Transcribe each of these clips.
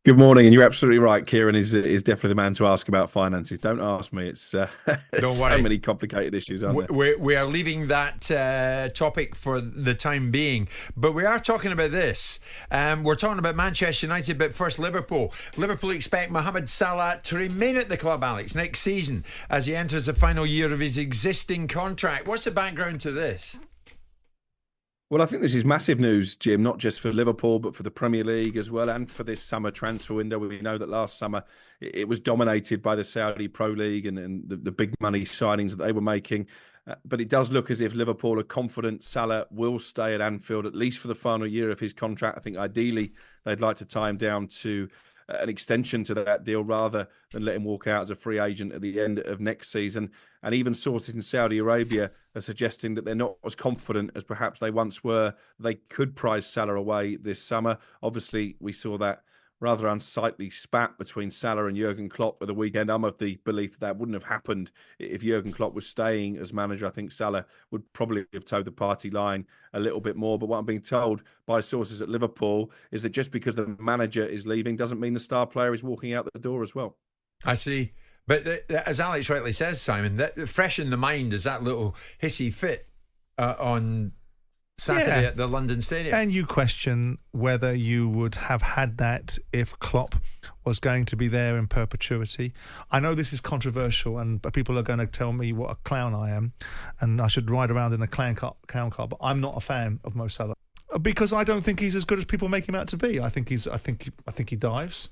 Good morning, and you're absolutely right. Kieran is definitely the man to ask about finances. Don't ask me. It's Don't there's so worry. many complicated issues, aren't there? We are leaving that topic for the time being, but we are talking about this. We're talking about Manchester United, but first Liverpool. Liverpool expect Mohamed Salah to remain at the club, Alex, next season as he enters the final year of his existing contract. What's the background to this? Well, I think this is massive news, Jim, not just for Liverpool, but for the Premier League as well, and for this summer transfer window. We know that last summer it was dominated by the Saudi Pro League and the big money signings that they were making. But it does look as if Liverpool are confident Salah will stay at Anfield, at least for the final year of his contract. I think ideally they'd like to tie him down to an extension to that deal rather than let him walk out as a free agent at the end of next season. And even sources in Saudi Arabia are suggesting that they're not as confident as perhaps they once were. They could prize Salah away this summer. Obviously, we saw that rather unsightly spat between Salah and Jurgen Klopp at the weekend. I'm of the belief that that wouldn't have happened if Jurgen Klopp was staying as manager. I think Salah would probably have towed the party line a little bit more. But what I'm being told by sources at Liverpool is that just because the manager is leaving doesn't mean the star player is walking out the door as well. I see. But as Alex rightly says, Simon, that fresh in the mind is that little hissy fit on Saturday at the London Stadium. And you question whether you would have had that if Klopp was going to be there in perpetuity. I know this is controversial and people are going to tell me what a clown I am and I should ride around in a clown car, but I'm not a fan of Mo Salah because I don't think he's as good as people make him out to be. I think he dives.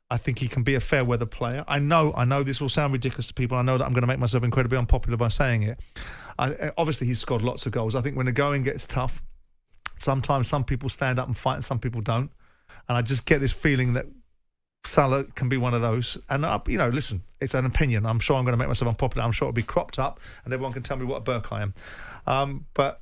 I think he can be a fair weather player. I know this will sound ridiculous to people. I know that I'm going to make myself incredibly unpopular by saying it. Obviously, he's scored lots of goals. I think when the going gets tough, sometimes some people stand up and fight and some people don't. And I just get this feeling that Salah can be one of those. And, listen, it's an opinion. I'm sure I'm going to make myself unpopular. I'm sure it'll be cropped up and everyone can tell me what a Burke I am. But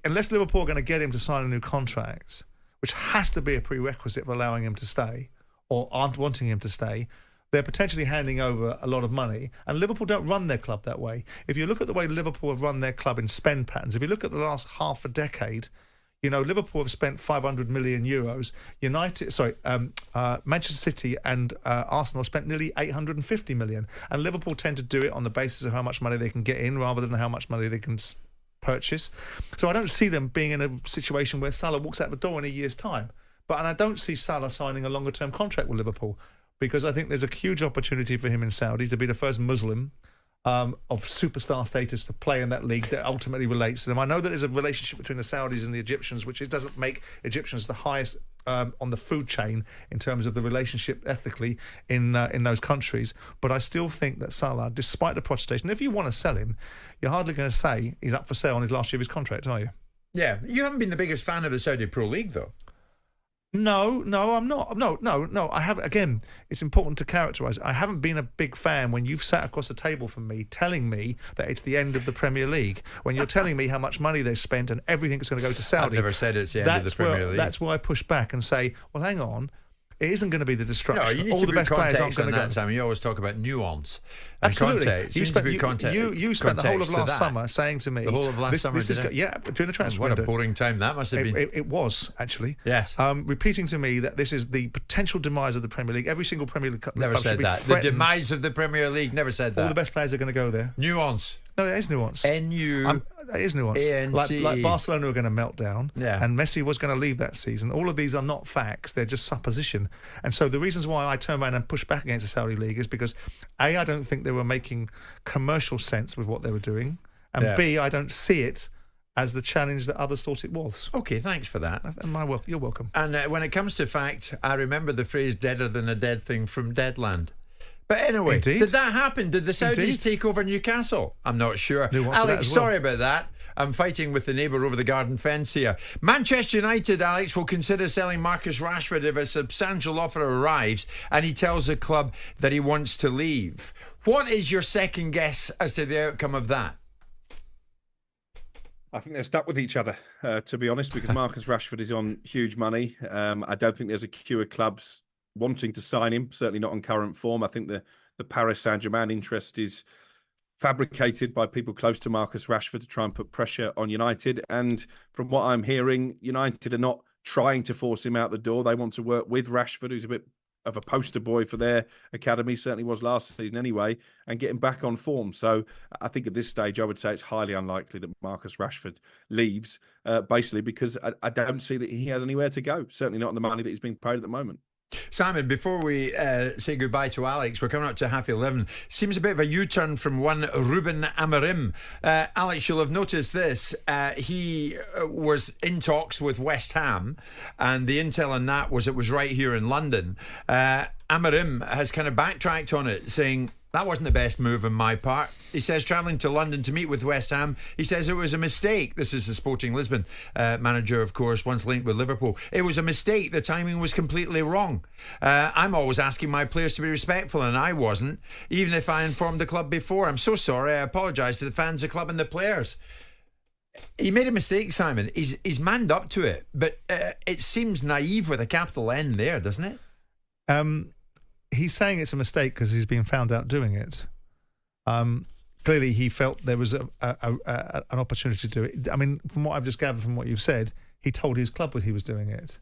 unless Liverpool are going to get him to sign a new contract, which has to be a prerequisite of allowing him to stay, or aren't wanting him to stay, they're potentially handing over a lot of money. And Liverpool don't run their club that way. If you look at the way Liverpool have run their club in spend patterns, if you look at the last half a decade, Liverpool have spent 500 million euros. Manchester City and Arsenal have spent nearly 850 million. And Liverpool tend to do it on the basis of how much money they can get in rather than how much money they can purchase. So I don't see them being in a situation where Salah walks out the door in a year's time. And I don't see Salah signing a longer-term contract with Liverpool because I think there's a huge opportunity for him in Saudi to be the first Muslim of superstar status to play in that league that ultimately relates to them. I know that there's a relationship between the Saudis and the Egyptians, which it doesn't make Egyptians the highest on the food chain in terms of the relationship ethically in those countries. But I still think that Salah, despite the protestation, if you want to sell him, you're hardly going to say he's up for sale on his last year of his contract, are you? Yeah, you haven't been the biggest fan of the Saudi Pro League, though. No, I'm not. No. I have. Again, it's important to characterise. I haven't been a big fan when you've sat across the table from me telling me that it's the end of the Premier League. When you're telling me how much money they've spent and everything is going to go to Saudi. I've never said it's the end of the Premier League. That's why I push back and say, well, hang on. It isn't going to be the destruction. No, you need all to the put best players aren't context going on to that, go. Simon. You always talk about nuance and Absolutely. context. You spent the whole of last summer saying to me... The whole of last summer, during the transfer What window. a boring time that must have been. It was, actually. Yes. Repeating to me that this is the potential demise of the Premier League. Every single Premier League club Never said that. The demise of the Premier League. Never said that. All the best players are going to go there. Nuance. No, there is nuance. N-U... It is nuance. Like Barcelona were going to melt down, and Messi was going to leave that season. All of these are not facts; they're just supposition. And so the reasons why I turn around and push back against the Saudi League is because A, I don't think they were making commercial sense with what they were doing, and B, I don't see it as the challenge that others thought it was. Okay, thanks for that. You're welcome. And when it comes to fact, I remember the phrase "deader than a dead thing" from Deadland. But anyway, Indeed. Did that happen? Did the Saudis Indeed. take over Newcastle? I'm not sure. Alex, sorry about that. I'm fighting with the neighbour over the garden fence here. Manchester United, Alex, will consider selling Marcus Rashford if a substantial offer arrives and he tells the club that he wants to leave. What is your second guess as to the outcome of that? I think they're stuck with each other, to be honest, because Marcus Rashford is on huge money. I don't think there's a queue of clubs wanting to sign him, certainly not on current form. I think the Paris Saint-Germain interest is fabricated by people close to Marcus Rashford to try and put pressure on United. And from what I'm hearing, United are not trying to force him out the door. They want to work with Rashford, who's a bit of a poster boy for their academy, certainly was last season anyway, and get him back on form. So I think at this stage, I would say it's highly unlikely that Marcus Rashford leaves, basically because I don't see that he has anywhere to go, certainly not on the money that he's being paid at the moment. Simon, before we say goodbye to Alex, we're coming up to 11:30. Seems a bit of a U-turn from one Ruben Amorim. Alex, you'll have noticed this. He was in talks with West Ham, and the intel on that was it was right here in London. Amorim has kind of backtracked on it, saying that wasn't the best move on my part. He says travelling to London to meet with West Ham, he says it was a mistake. This is the Sporting Lisbon manager, of course, once linked with Liverpool. It was a mistake. The timing was completely wrong. I'm always asking my players to be respectful, and I wasn't, even if I informed the club before. I'm so sorry. I apologise to the fans, the club and the players. He made a mistake, Simon. He's manned up to it, but it seems naive with a capital N there, doesn't it? He's saying it's a mistake because he's been found out doing it. Clearly, he felt there was an opportunity to do it. I mean, from what I've just gathered from what you've said, he told his club that he was doing it.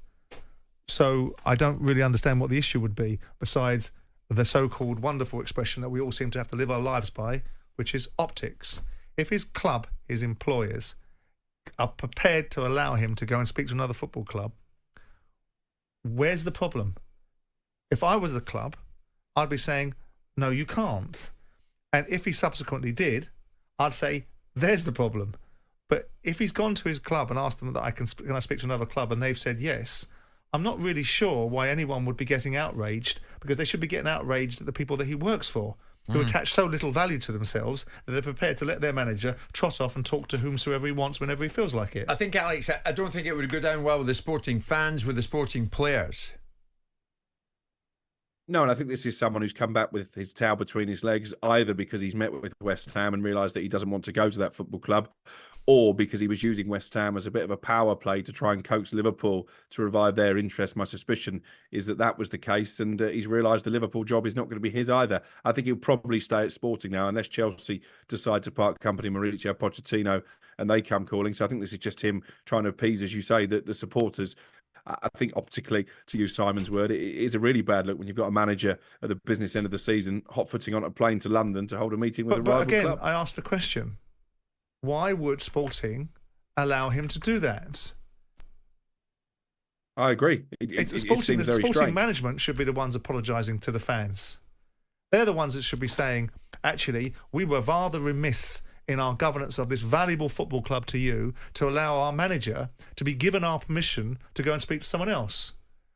So I don't really understand what the issue would be, besides the so-called wonderful expression that we all seem to have to live our lives by, which is optics. If his club, his employers, are prepared to allow him to go and speak to another football club, where's the problem? If I was the club, I'd be saying, no, you can't. And if he subsequently did, I'd say, there's the problem. But if he's gone to his club and asked them that can I speak to another club, and they've said yes, I'm not really sure why anyone would be getting outraged, because they should be getting outraged at the people that he works for, who attach so little value to themselves that they're prepared to let their manager trot off and talk to whomsoever he wants whenever he feels like it. I think, Alex, I don't think it would go down well with the Sporting fans, with the Sporting players. No, and I think this is someone who's come back with his tail between his legs, either because he's met with West Ham and realised that he doesn't want to go to that football club, or because he was using West Ham as a bit of a power play to try and coax Liverpool to revive their interest. My suspicion is that was the case, and he's realised the Liverpool job is not going to be his either. I think he'll probably stay at Sporting now, unless Chelsea decide to part company Mauricio Pochettino and they come calling. So I think this is just him trying to appease, as you say, the supporters. I think optically, to use Simon's word, it is a really bad look when you've got a manager at the business end of the season hot-footing on a plane to London to hold a meeting with a rival again, club. I asked the question, why would Sporting allow him to do that? I agree. It seems very Sporting strange. management should be the ones apologising to the fans. They're the ones that should be saying, actually, we were rather remiss in our governance of this valuable football club to you to allow our manager to be given our permission to go and speak to someone else.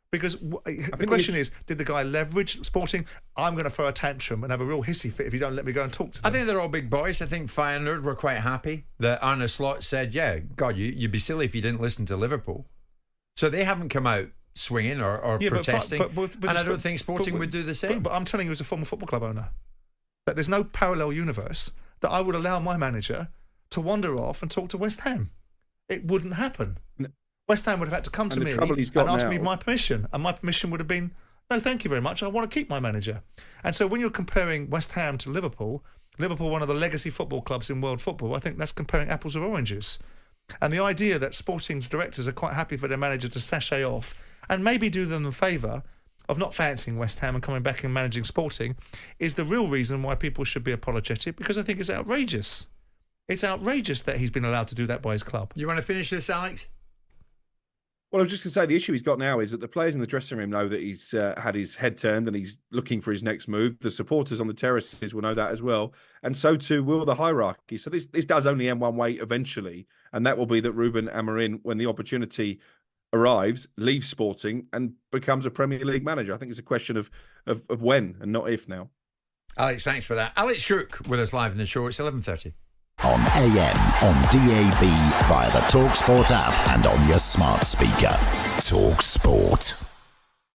Because the question is, did the guy leverage Sporting? I'm going to throw a tantrum and have a real hissy fit if you don't let me go and talk to them. I think they're all big boys. I think Feyenoord were quite happy that Arne Slot said, yeah, God, you'd be silly if you didn't listen to Liverpool. So they haven't come out swinging or protesting. And I don't think Sporting would do the same. But I'm telling you as a former football club owner that there's no parallel universe that I would allow my manager to wander off and talk to West Ham. It wouldn't happen. West Ham would have had to come to me and ask me my permission. And my permission would have been, no, thank you very much. I want to keep my manager. And so when you're comparing West Ham to Liverpool, one of the legacy football clubs in world football, I think that's comparing apples with oranges. And the idea that Sporting's directors are quite happy for their manager to sashay off and maybe do them the favour of not fancying West Ham and coming back and managing Sporting is the real reason why people should be apologetic, because I think it's outrageous. It's outrageous that he's been allowed to do that by his club. You want to finish this, Alex? Well, I was just going to say, the issue he's got now is that the players in the dressing room know that he's had his head turned and he's looking for his next move. The supporters on the terraces will know that as well. And so too will the hierarchy. So this does only end one way eventually. And that will be that Ruben Amorim, when the opportunity arrives, leaves Sporting and becomes a Premier League manager. I think it's a question of when and not if now. Alex, thanks for that. Alex Crook with us live in the show. It's 11:30. On AM, on DAB, via the talkSPORT app and on your smart speaker. talkSPORT.